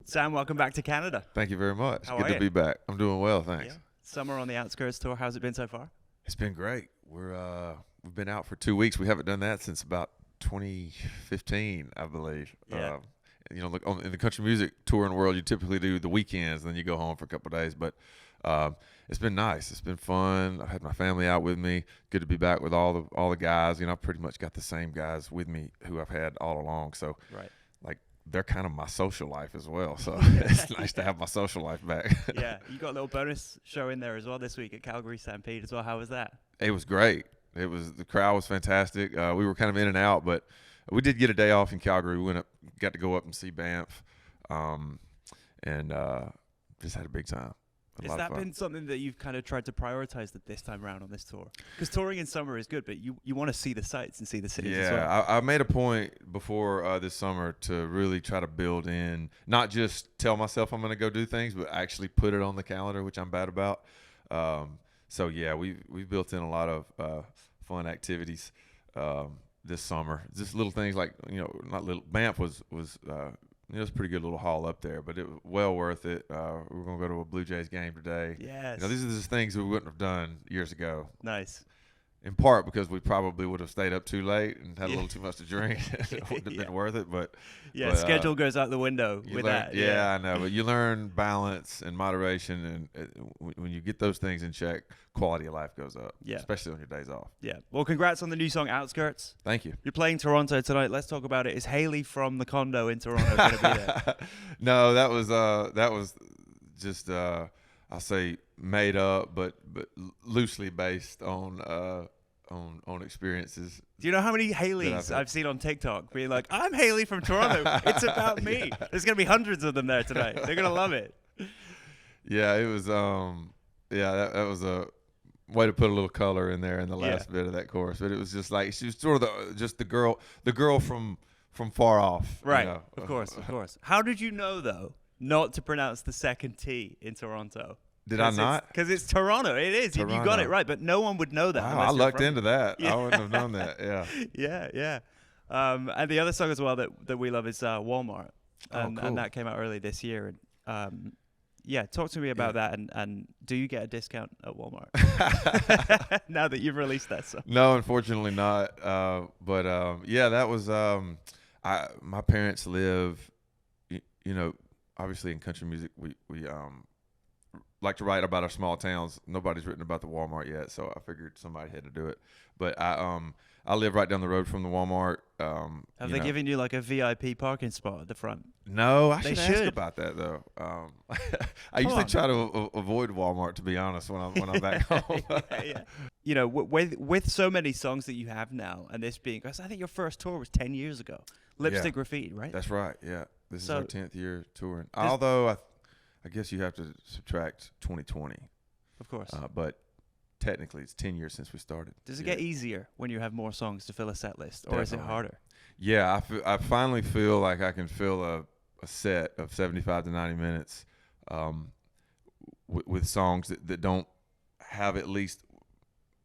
Sam, welcome back to Canada. Thank you very much. How Good are to you? be back. I'm doing well, thanks. Yeah. Summer on the Outskirts Tour. How's it been so far? It's been great. We've been out for 2 weeks. We haven't done that since about 2015, I believe. Yeah. Look, in the country music touring world, you typically do the weekends, and then you go home for a couple of days. But it's been nice. It's been fun. I've had my family out with me. Good to be back with all the guys. I've pretty much got the same guys with me who I've had all along. So, Right. they're kind of my social life as well. So it's nice to have my social life back. Yeah. You got a little bonus show in there as well this week at Calgary Stampede as well. How was that? It was great. The crowd was fantastic. We were kind of in and out, but we did get a day off in Calgary. We got to go up and see Banff, and just had a big time. Has that been something that you've kind of tried to prioritize this time around on this tour? Because touring in summer is good, but you want to see the sights and see the cities as well. Yeah, I made a point before this summer to really try to build in, not just tell myself I'm going to go do things, but actually put it on the calendar, which I'm bad about. So yeah, we've built in a lot of fun activities this summer. Just little things like not little. Banff was it was a pretty good little haul up there, but it was well worth it. We're gonna go to a Blue Jays game today. Yes. These are just things we wouldn't have done years ago. Nice. In part because we probably would have stayed up too late and had a little too much to drink. It wouldn't have been worth it, but schedule goes out the window with that. Yeah, I know, but you learn balance and moderation, and when you get those things in check, quality of life goes up. Yeah. Especially on your days off. Yeah. Well, congrats on the new song Outskirts. Thank you. You're playing Toronto tonight. Let's talk about it. Is Hailey from the condo in Toronto going to be there? No, that was just I'll say made up, but loosely based on experiences. Do you know how many Haileys I've seen on TikTok being like, "I'm Hailey from Toronto. It's about me." Yeah. There's gonna be hundreds of them there tonight. They're gonna love it. Yeah, it was. That was a way to put a little color in there in the last bit of that chorus. But it was just like she was sort of the girl from far off. Right. Of course. How did you know though not to pronounce the second T in Toronto? Did I not? Because it's Toronto. It is. Toronto. You got it right, but no one would know that. Wow, I lucked into that. Yeah. I wouldn't have known that. Yeah. Yeah. And the other song as well that we love is Walmart. Cool. And that came out early this year. And talk to me about that. And do you get a discount at Walmart now that you've released that song? No, unfortunately not. But that was my parents live, obviously in country music. We like to write about our small towns. Nobody's written about the Walmart yet, so I figured somebody had to do it. But I live right down the road from the Walmart. Have they given you like a VIP parking spot at the front? No, I should ask about that though. I usually try to avoid Walmart, to be honest, when I'm back home. Yeah. With so many songs that you have now, and this being, because I think your first tour was 10 years ago, Lipstick Graffiti, right? That's right. Yeah, this is our 10th year touring. Although I guess you have to subtract 2020. Of course. But technically, it's 10 years since we started. Does it get easier when you have more songs to fill a set list, or is it harder? Yeah, I finally feel like I can fill a set of 75 to 90 minutes with songs that don't have at least,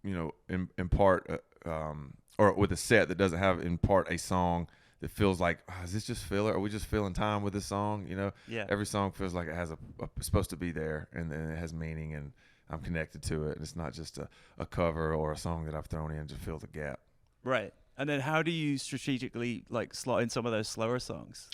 in part, or with a set that doesn't have in part a song that feels like, is this just filler? Are we just filling time with this song? Every song feels like it has it's supposed to be there, and then it has meaning, and I'm connected to it. And it's not just a cover or a song that I've thrown in to fill the gap. Right. And then how do you strategically slot in some of those slower songs?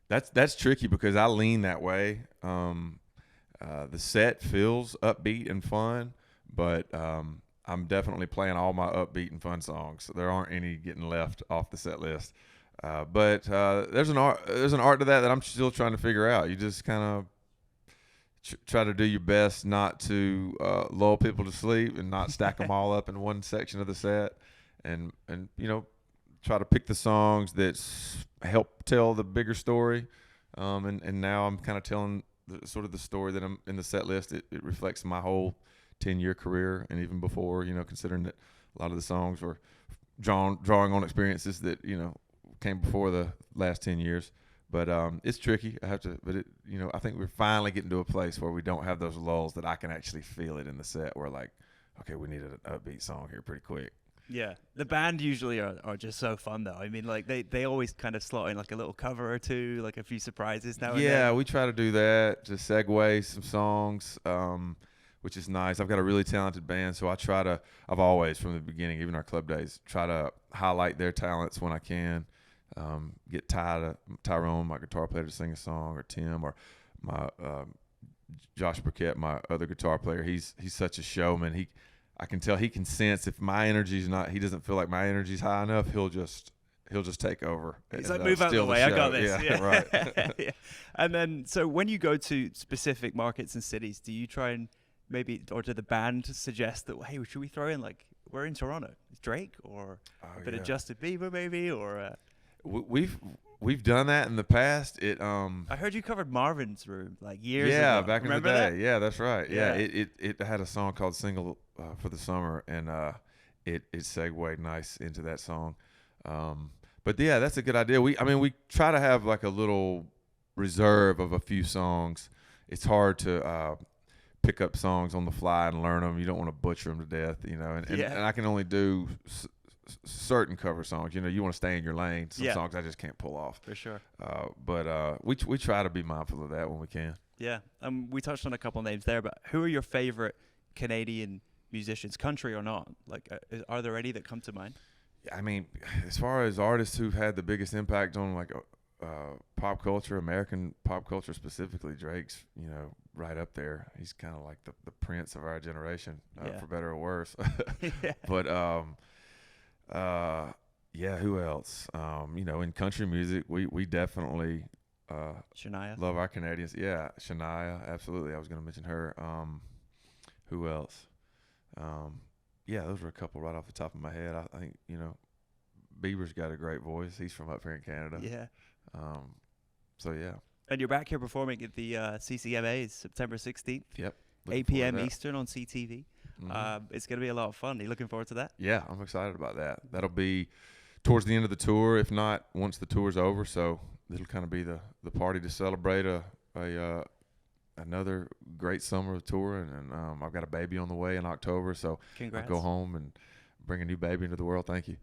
That's tricky because I lean that way. The set feels upbeat and fun, but I'm definitely playing all my upbeat and fun songs. So there aren't any getting left off the set list. But there's an art to that I'm still trying to figure out. You just kind of try to do your best not to lull people to sleep and not stack them all up in one section of the set, and try to pick the songs that help tell the bigger story. And now I'm kind of telling the story that I'm in the set list. It reflects my whole 10-year career, and even before, considering that a lot of the songs were drawing on experiences that came before the last 10 years. But it's tricky. I think we're finally getting to a place where we don't have those lulls, that I can actually feel it in the set. We're like, okay, we need an upbeat song here pretty quick. Yeah, the band usually are just so fun though. I mean, like they always kind of slot in like a little cover or two, like a few surprises now and Yeah, then. we try to do that, just segue some songs, which is nice. I've got a really talented band, so I've always, from the beginning, even our club days, try to highlight their talents when I can. Get Tyrone, my guitar player, to sing a song, or Tim, or my Josh Burkett, my other guitar player. He's such a showman. I can tell he can sense if my energy's not, he doesn't feel like my energy's high enough, he'll just take over. He's like, move out of the way, I got this. Yeah. Right. Yeah. And then, so when you go to specific markets and cities, do you try and maybe, or do the band suggest that, hey, should we throw in, like, we're in Toronto, Drake, or a bit of Justin Bieber maybe, or We've done that in the past. I heard you covered Marvin's Room like years ago. Yeah, back in the Remember day. that? Yeah, that's right. Yeah. It had a song called "Single for the Summer," and it segued nice into that song. But yeah, that's a good idea. We try to have like a little reserve of a few songs. It's hard to pick up songs on the fly and learn them. You don't want to butcher them to death, and I can only do certain cover songs. You want to stay in your lane. Some songs I just can't pull off. For sure. But we try to be mindful of that when we can. Yeah. We touched on a couple names there, but who are your favorite Canadian musicians, country or not? Like, are there any that come to mind? I mean, as far as artists who've had the biggest impact on like pop culture, American pop culture specifically, Drake's, right up there. He's kind of like the Prince of our generation, for better or worse. Yeah. But who else? In country music, we definitely Shania. love our Canadians. Yeah, Shania, absolutely. I was going to mention her. Who else? Those were a couple right off the top of my head. I think, Bieber's got a great voice. He's from up here in Canada. Yeah. So, yeah. And you're back here performing at the CCMAs September 16th. Yep. 8 p.m. Eastern on CTV. Mm-hmm. It's going to be a lot of fun. Are you looking forward to that? Yeah, I'm excited about that. That'll be towards the end of the tour, if not once the tour's over. So it'll kind of be the party to celebrate another great summer of tour. And I've got a baby on the way in October, so Congrats. I'll go home and bring a new baby into the world. Thank you.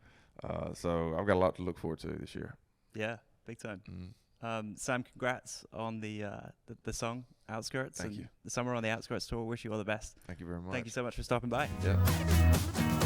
So I've got a lot to look forward to this year. Yeah, big time. Mm-hmm. Sam, congrats on the song Outskirts. Thank you. The summer on the Outskirts Tour. Wish you all the best. Thank you very much. Thank you so much for stopping by. Yeah.